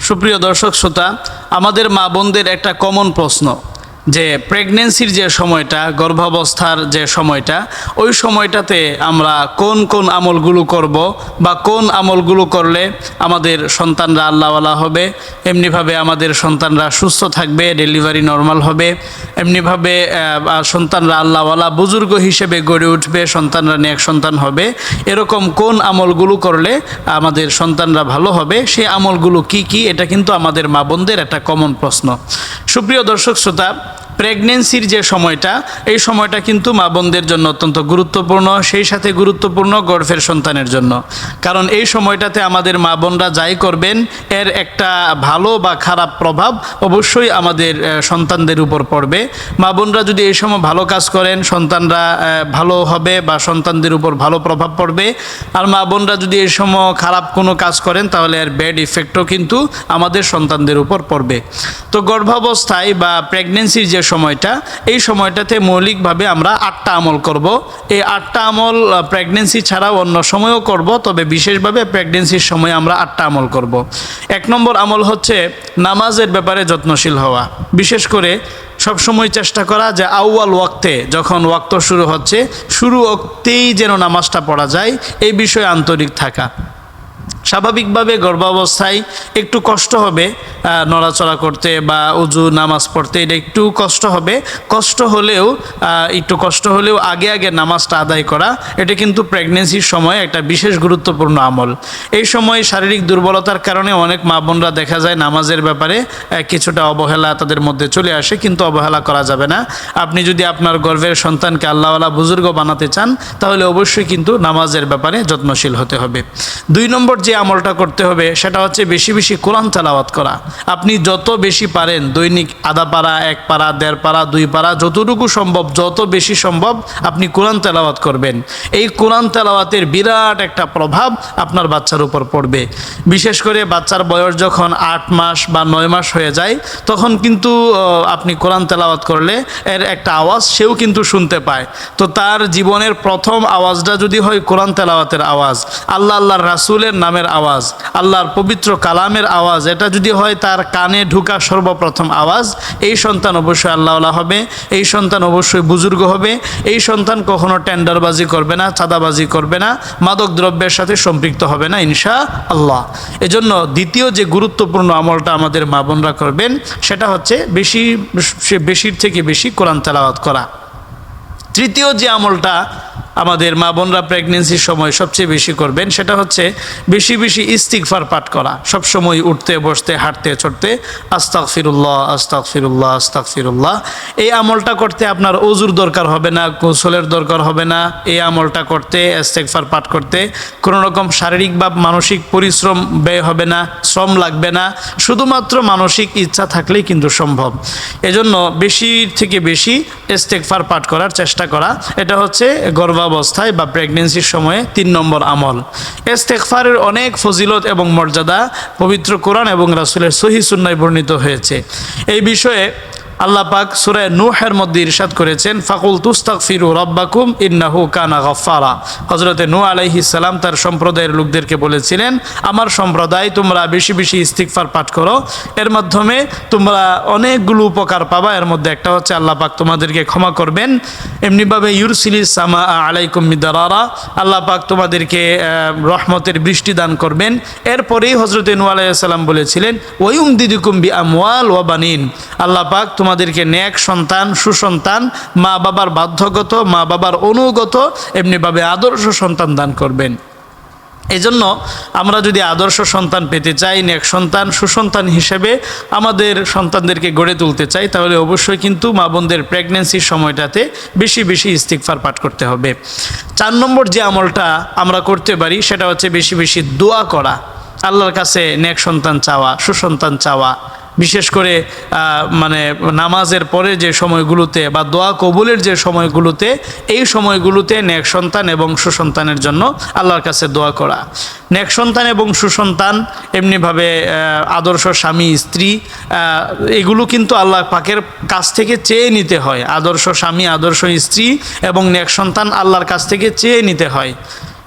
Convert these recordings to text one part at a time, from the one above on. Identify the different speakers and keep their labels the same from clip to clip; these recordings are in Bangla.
Speaker 1: সুপ্রিয় দর্শক শ্রোতা, আমাদের মা বোনদের একটা কমন প্রশ্ন যে প্রেগন্যান্সির যে সময়টা, গর্ভাবস্থার যে সময়টা, ওই সময়টাতে আমরা কোন কোন আমলগুলো করব বা কোন আমলগুলো করলে আমাদের সন্তানরা আল্লাহওয়ালা হবে, এমনিভাবে আমাদের সন্তানরা সুস্থ থাকবে, ডেলিভারি নর্মাল হবে, এমনিভাবে সন্তানরা আল্লাহওয়ালা বুজুর্গ হিসেবে গড়ে উঠবে, সন্তানরা নেক সন্তান হবে, এরকম কোন আমলগুলো করলে আমাদের সন্তানরা ভালো হবে, সেই আমলগুলো কি কি, এটা কিন্তু আমাদের মা বোনদের একটা কমন প্রশ্ন। সুপ্রিয় দর্শক শ্রোতা, প্রেগন্যান্সির যে সময়টা, এই সময়টা কিন্তু মা বোনদের জন্য অত্যন্ত গুরুত্বপূর্ণ, সেই সাথে গুরুত্বপূর্ণ গর্ভের সন্তানের জন্য। কারণ এই সময়টাতে আমাদের মা বোনরা যাই করবেন, এর একটা ভালো বা খারাপ প্রভাব অবশ্যই আমাদের সন্তানদের উপর পড়বে। মা বোনরা যদি এই সময় ভালো কাজ করেন, সন্তানরা ভালো হবে বা সন্তানদের উপর ভালো প্রভাব পড়বে। আর মা বোনরা যদি এই সময় খারাপ কোনো কাজ করেন, তাহলে এর ব্যাড ইফেক্টও কিন্তু আমাদের সন্তানদের উপর পড়বে। তো গর্ভাবস্থায় বা প্রেগন্যান্সির যে সময়টা, এই সময়টাতে মৌলিকভাবে আমরা 8টা আমল করব। এই 8টা আমল প্রেগন্যান্সি ছাড়াও অন্য সময়ও করব, তবে বিশেষভাবে প্রেগন্যান্সির সময় আমরা 8টা আমল করব। 1 নম্বর আমল হচ্ছে নামাজের ব্যাপারে যত্নশীল হওয়া। বিশেষ করে সবসময় চেষ্টা করা যে আউয়াল ওয়াক্তে, যখন ওয়াক্ত শুরু হচ্ছে, শুরু ওয়াক্তেই যেন নামাজটা পড়া যায়, এই বিষয়ে আন্তরিক থাকা। স্বাভাবিকভাবে গর্ভাবস্থায় একটু কষ্ট হবে নড়াচড়া করতে বা উজু নামাজ পড়তে, এটা একটু কষ্ট হবে। একটু কষ্ট হলেও আগে আগে নামাজটা আদায় করা, এটা কিন্তু প্রেগন্যান্সির সময় একটা বিশেষ গুরুত্বপূর্ণ আমল। এই সময় শারীরিক দুর্বলতার কারণে অনেক মা বোনরা দেখা যায় নামাজের ব্যাপারে কিছুটা অবহেলা তাদের মধ্যে চলে আসে, কিন্তু অবহেলা করা যাবে না। আপনি যদি আপনার গর্ভের সন্তানকে আল্লাহওয়ালা বুজুর্গ বানাতে চান, তাহলে অবশ্যই কিন্তু নামাজের ব্যাপারে যত্নশীল হতে হবে। 2 নম্বর যে আমলটা করতে হবে, সেটা হচ্ছে বেশি বেশি কোরআন তেলাওয়াত করা। আপনি যত বেশি পারেন, দৈনিক আধা পারা, 1 পারা, 1.5 পারা, 2 পারা, যতটুকু সম্ভব, যত বেশি সম্ভব আপনি কোরআন তেলাওয়াত করবেন। এই কোরআন তেলাওয়াতের বিরাট একটা প্রভাব আপনার বাচ্চার উপর পড়বে। বিশেষ করে বাচ্চার বয়স যখন 8 মাস বা 9 মাস হয়ে যায়, তখন কিন্তু আপনি কোরআন তেলাওয়াত করলে এর একটা আওয়াজ সেও কিন্তু শুনতে পায়। তো তার জীবনের প্রথম আওয়াজটা যদি হয় কোরআন তেলাওয়াতের আওয়াজ, আল্লাহর রাসূলের নামের আওয়াজ, আল্লাহর পবিত্র কালামের আওয়াজ, এটা যদি হয় তার কানে ঢুকা সর্বপ্রথম আওয়াজ, এই সন্তান অবশ্যই আল্লাহওয়ালা হবে, এই সন্তান অবশ্যই বুজুর্গ হবে, এই সন্তান কখনো টেন্ডারবাজি করবে না, চাঁদাবাজি করবে না, মাদক দ্রব্যের সাথে সম্পৃক্ত হবে না ইনশাআল্লাহ। এজন্য দ্বিতীয় যে গুরুত্বপূর্ণ আমলটা আমাদের মা বোনরা করবেন, সেটা হচ্ছে বেশির থেকে বেশি কোরআন তেলাওয়াত করা। তৃতীয় যে আমলটা আমাদের মা বোনরা প্রেগন্যান্সির সময় সবচেয়ে বেশি করবেন, সেটা হচ্ছে বেশি বেশি ইস্তিগফার পাঠ করা। সবসময় উঠতে বসতে হাঁটতে চড়তে আস্তাগফিরুল্লাহ আস্তাগফিরুল্লাহ আস্তাগফিরুল্লাহ। এই আমলটা করতে আপনার ওযুর দরকার হবে না, গোসলের দরকার হবে না। এই আমলটা করতে, ইস্তিগফার পাঠ করতে কোনো রকম শারীরিক বা মানসিক পরিশ্রম ব্যয় হবে না, শ্রম লাগবে না, শুধুমাত্র মানসিক ইচ্ছা থাকলেই কিন্তু সম্ভব। এজন্য বেশির থেকে বেশি ইস্তিগফার পাঠ করার চেষ্টা করা, এটা হচ্ছে গর্ভাবস্থায় বা প্রেগন্যান্সির সময়ে 3 নম্বর আমল। ইস্তিগফারের অনেক ফজিলত এবং মর্যাদা পবিত্র কোরআন এবং রাসূলের সহিহ সুন্নাহয় বর্ণিত হয়েছে। এই বিষয়ে আল্লাহ পাক সূরা নূহের মধ্যে ইরশাদ করেছেন, ফাকুল তুস্তাগফিরু রাব্বাকুম ইন্নাহু কানা গাফফারা। হযরতে নূহ আলাইহিস সালাম তার সম্প্রদায়ের লোকদেরকে বলেছিলেন, আমার সম্প্রদায় তোমরা বেশি বেশি ইস্তিগফার পাঠ করো, এর মাধ্যমে তোমরা অনেকগুলো উপকার পাবা। এর মধ্যে একটা হচ্ছে আল্লাহ পাক তোমাদেরকে ক্ষমা করবেন। এমনিভাবে ইউরসিলিস সামা আলাইকুম মিদরারা, আল্লাহ পাক তোমাদেরকে রহমতের বৃষ্টি দান করবেন। এরপরেই হযরতে নূহ আলাইহিস সালাম বলেছিলেন, ওয়ায়ুমদিদুকুম বিআমওয়াল ওয়া বানিন, আল্লাহ পাক তোমাদেরকে নেক সন্তান, সুসন্তান, মা বাবার বাধ্যগত, মা বাবার অনুগত, এমনিভাবে আদর্শ সন্তান দান করবেন। এজন্য আমরা যদি আদর্শ সন্তান পেতে চাই, নেক সন্তান, সুসন্তান হিসেবে আমাদের সন্তানদেরকে গড়ে তুলতে চাই, তাহলে অবশ্যই কিন্তু মা বোনদের প্রেগন্যান্সির সময়টাতে বেশি বেশি ইস্তিগফার পাঠ করতে হবে। 4 নম্বর যে আমলটা আমরা করতে পারি, সেটা হচ্ছে বেশি বেশি দোয়া করা, আল্লাহর কাছে নেক সন্তান চাওয়া, সুসন্তান চাওয়া। বিশেষ করে নামাজের পরে যে সময়গুলোতে বা দোয়া কবুলের যে সময়গুলোতে, এই সময়গুলোতে নেক সন্তান এবং সুসন্তানের জন্য আল্লাহর কাছে দোয়া করা। নেক সন্তান এবং সুসন্তান, এমনিভাবে আদর্শ স্বামী স্ত্রী, এগুলো কিন্তু আল্লাহ পাকের কাছ থেকে চেয়ে নিতে হয়। আদর্শ স্বামী, আদর্শ স্ত্রী এবং নেক সন্তান আল্লাহর কাছ থেকে চেয়ে নিতে হয়।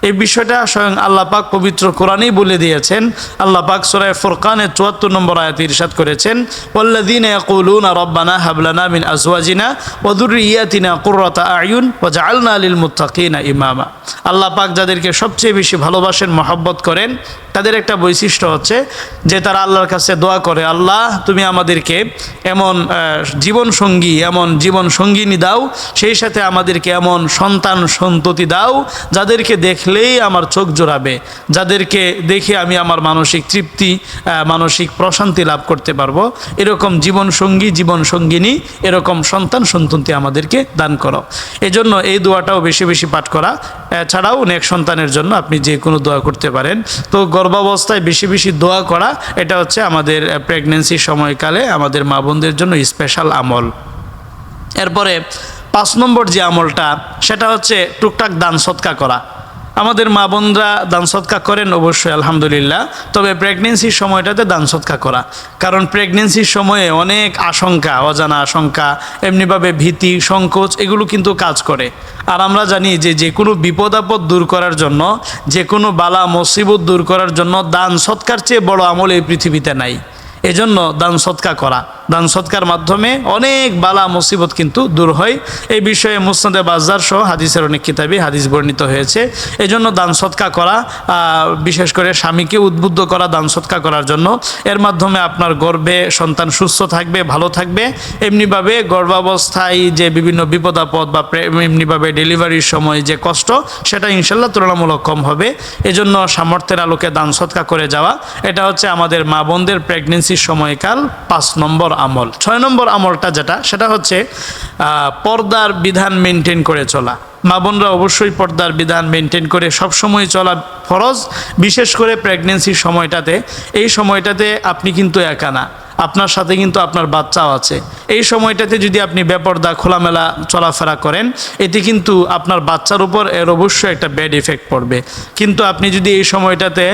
Speaker 1: এই বিষয়টা স্বয়ং আল্লাহ পাক পবিত্র কোরআনেই বলে দিয়েছেন। আল্লাহ পাক সূরা ফুরকানের ৭৪ নম্বর আয়াতে ইরশাদ করেছেন, ওয়াল্লাযীনা ইয়াকুলুনা রাব্বানা হাব লানা মিন আজওয়াজিনা ওয়া যুররিয়াতিনা কুররাতা আয়ুন ওয়াজআলনা লিল মুত্তাকিনা ইমামা। আল্লাহ পাক যাদেরকে সবচেয়ে বেশি ভালোবাসেন, মহব্বত করেন, তাদের একটা বৈশিষ্ট্য হচ্ছে যে তারা আল্লাহর কাছে দোয়া করে, আল্লাহ তুমি আমাদেরকে এমন জীবনসঙ্গী, এমন জীবনসঙ্গিনী দাও, সেই সাথে আমাদেরকে এমন সন্তান সন্ততি দাও যাদেরকে দেখলেই আমার চোখ জোড়াবে, যাদেরকে দেখে আমি আমার মানসিক তৃপ্তি, মানসিক প্রশান্তি লাভ করতে পারবো। এরকম জীবনসঙ্গী, জীবনসঙ্গিনী, এরকম সন্তান সন্ততি আমাদেরকে দান করো। এজন্য এই দোয়াটাও বেশি বেশি পাঠ করা। ছাড়াও নেক সন্তানের জন্য আপনি যে কোনো দোয়া করতে পারেন। তো গর্ভাবস্থায় বেশি বেশি দোয়া করা, এটা হচ্ছে আমাদের প্রেগনেন্সির সময়কালে আমাদের মা বোনদের জন্য স্পেশাল আমল। এরপরে 5 নম্বর যে আমলটা, সেটা হচ্ছে টুকটাক দান সৎকা করা। আমাদের মা বোনরা দান সৎকা করেন অবশ্যই, আলহামদুলিল্লাহ। তবে প্রেগনেন্সির সময়টাতে দান সৎকা করা, কারণ প্রেগনেন্সির সময়ে অনেক আশঙ্কা, অজানা আশঙ্কা, এমনিভাবে ভীতি, সংকোচ, এগুলো কিন্তু কাজ করে। আর আমরা জানি যে যে কোনো বিপদ আপদ দূর করার জন্য, যে কোনো বালা মুসিবত দূর করার জন্য দান সৎকার চেয়ে বড় আমল এই পৃথিবীতে নাই। এজন্য দান সৎকা করা, দান সৎকার মাধ্যমে অনেক বালা মুসিবত কিন্তু দূর হয়। এই বিষয়ে মুসনাদে বাজ্জার সহ হাদিসের অনেক কিতাবে হাদিস বর্ণিত হয়েছে। এজন্য দান সৎকা করা, বিশেষ করে স্বামীকে উদ্বুদ্ধ করা দান সৎকা করার জন্য। এর মাধ্যমে আপনার গর্ভে সন্তান সুস্থ থাকবে, ভালো থাকবে। এমনিভাবে গর্ভাবস্থায় যে বিভিন্ন বিপদ আপদ বা এমনিভাবে ডেলিভারির সময় যে কষ্ট, সেটা ইনশাল্লাহ তুলনামূলক কম হবে। এজন্য সামর্থ্যের আলোকে দান সৎকা করে যাওয়া, এটা হচ্ছে আমাদের মা বোনদের প্রেগনেন্সির সময়কাল 5 নম্বর আমল। 6 নম্বর আমলটা যেটা, সেটা হচ্ছে পর্দার বিধান মেনটেন করে চলা। মা বোনরা অবশ্যই পর্দার বিধান মেনটেন করে সবসময় চলা ফরজ, বিশেষ করে প্রেগনেন্সির সময়টাতে। এই সময়টাতে আপনি কিন্তু একা না, আপনার সাথে কিন্তু আপনার বাচ্চাও আছে। এই সময়টাতে যদি আপনি বেপর্দা খোলামেলা চলাফেরা করেন, এতে কিন্তু আপনার বাচ্চার উপর এর অবশ্যই একটা ব্যাড ইফেক্ট পড়বে। কিন্তু আপনি যদি এই সময়টাতে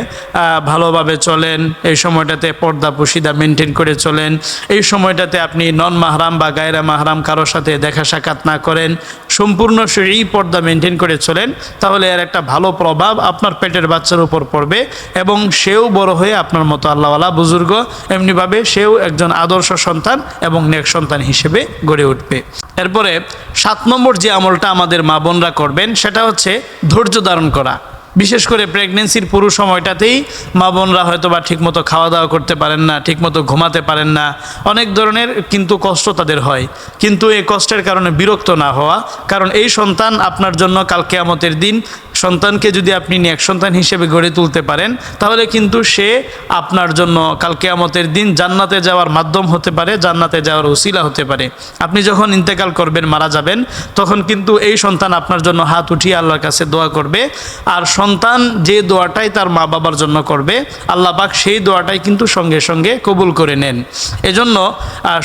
Speaker 1: ভালোভাবে চলেন, এই সময়টাতে পর্দা পুশিদা মেনটেন করে চলেন, এই সময়টাতে আপনি নন মাহরাম বা গায়রা মাহরাম কারোর সাথে দেখা সাক্ষাৎ না করেন, সম্পূর্ণ এই পর্দা মেনটেন করে চলেন, তাহলে এর একটা ভালো প্রভাব আপনার পেটের বাচ্চার উপর পড়বে এবং সেও বড় হয়ে আপনার মতো আল্লাহওয়ালা বুজুর্গ, এমনিভাবে সেও একজন আদর্শ সন্তান এবং নেক সন্তান হিসেবে গড়ে উঠবে। এরপরে 7 নম্বর যে আমলটা আমাদের মা বোনরা করবেন, সেটা হচ্ছে ধৈর্য ধারণ করা। বিশেষ করে প্রেগনেন্সির পুরো সময়টাতেই মা বোনরা হয়তো বা ঠিকমতো খাওয়া দাওয়া করতে পারেন না, ঠিকমতো ঘুমাতে পারেন না, অনেক ধরনের কিন্তু কষ্ট তাদের হয়। কিন্তু এই কষ্টের কারণে বিরক্ত না হওয়া, কারণ এই সন্তান আপনার জন্য কাল কিয়ামতের দিন, সন্তানকে যদি আপনি নেক সন্তান হিসেবে গড়ে তুলতে পারেন, তাহলে কিন্তু সে আপনার জন্য কাল কিয়ামতের দিন জান্নাতে যাওয়ার মাধ্যম হতে পারে, জান্নাতে যাওয়ার উসিলা হতে পারে। আপনি যখন ইন্তেকাল করবেন, মারা যাবেন, তখন কিন্তু এই সন্তান আপনার জন্য হাত উঠিয়ে আল্লাহর কাছে দোয়া করবে। আর সন্তান যে দোয়াটাই তার মা বাবার জন্য করবে, আল্লাহ পাক সেই দোয়াটাই কিন্তু সঙ্গে সঙ্গে কবুল করে নেন। এজন্য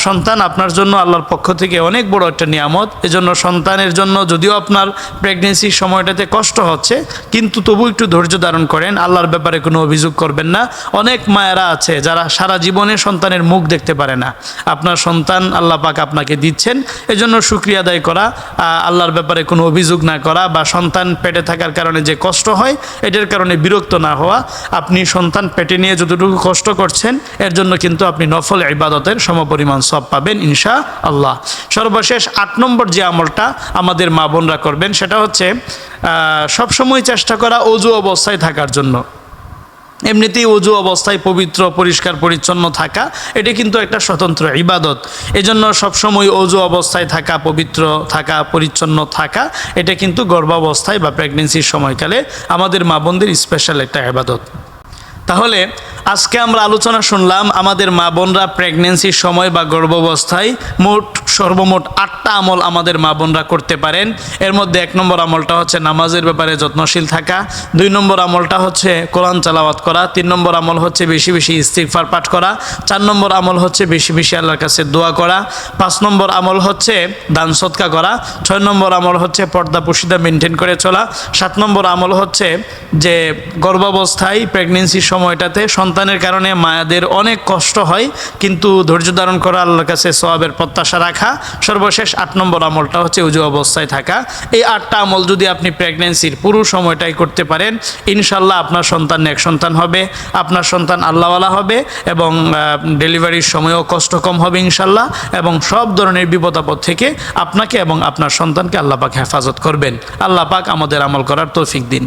Speaker 1: সন্তান আপনার জন্য আল্লাহর পক্ষ থেকে অনেক বড় একটা নিয়ামত। এজন্য সন্তানের জন্য যদিও আপনার প্রেগনেন্সির সময়টাতে কষ্ট হচ্ছে, কিন্তু তবু একটু ধৈর্য ধারণ করেন, আল্লাহর ব্যাপারে কোনো অভিযোগ করবেন না। অনেক মায়েরা আছে যারা সারা জীবনে সন্তানের মুখ দেখতে পারে না। আপনার সন্তান আল্লাহ পাক আপনাকে দিচ্ছেন, এজন্য শুকরিয়া আদায় করা, আল্লাহর ব্যাপারে কোনো অভিযোগ না করা, বা সন্তান পেটে থাকার কারণে যে কষ্ট হয় এটার কারণে বিরক্ত না হওয়া। আপনি সন্তান পেটে নিয়ে যতটুকু কষ্ট করছেন, এর জন্য কিন্তু আপনি নফল ইবাদতের সমপরিমাণ সওয়াব পাবেন ইনশাআল্লাহ। সর্বশেষ 8 নম্বর যে আমলটা আমাদের মা বোনরা করবেন, সেটা হচ্ছে সবসময় চেষ্টা করা অজু অবস্থায় থাকার জন্য। এমনিতেই অজু অবস্থায় পবিত্র, পরিষ্কার পরিচ্ছন্ন থাকা, এটা কিন্তু একটা স্বতন্ত্র ইবাদত। এজন্য সবসময় অজু অবস্থায় থাকা, পবিত্র থাকা, পরিচ্ছন্ন থাকা, এটা কিন্তু গর্ভাবস্থায় বা প্রেগনেন্সির সময়কালে আমাদের মা বোনদের স্পেশাল একটা ইবাদত। তাহলে আজকে আমরা আলোচনা শুনলাম আমাদের মা বোনরা প্রেগনেন্সির সময় বা গর্ভাবস্থায় সর্বমোট 8টা আমল আমাদের মা বোনরা করতে পারেন। এর মধ্যে 1 নম্বর আমলটা হচ্ছে নামাজের ব্যাপারে যত্নশীল থাকা, 2 নম্বর আমলটা হচ্ছে কোরআন তেলাওয়াত করা, 3 নম্বর আমল হচ্ছে বেশি বেশি ইস্তিগফার পাঠ করা, 4 নম্বর আমল হচ্ছে বেশি বেশি আল্লাহর কাছে দোয়া করা, 5 নম্বর আমল হচ্ছে দান সদকা করা, 6 নম্বর আমল হচ্ছে পর্দা পুশিদা মেনটেন করে চলা, 7 নম্বর আমল হচ্ছে যে গর্ভাবস্থায় প্রেগনেন্সির সময়টাতে সন্তানের কারণে মায়েদের অনেক কষ্ট হয়, কিন্তু ধৈর্য ধারণ করা, আল্লাহর কাছে সওয়াবের প্রত্যাশা রাখা, রাখা, সর্বশেষ 8 নম্বর আমলটা হচ্ছে উজু অবস্থায় থাকা। এই 8টা আমল যদি আপনি প্রেগনেন্সির পুরো সময়টাই করতে পারেন, ইনশাল্লাহ আপনার সন্তান নেক সন্তান হবে, আপনার সন্তান আল্লাহওয়ালা হবে এবং ডেলিভারির সময়ও কষ্ট কম হবে ইনশাল্লাহ, এবং সব ধরনের বিপদ আপদ থেকে আপনাকে এবং আপনার সন্তানকে আল্লাহ পাক হেফাজত করবেন। আল্লাহ পাক আমাদের আমল করার তৌফিক দিন।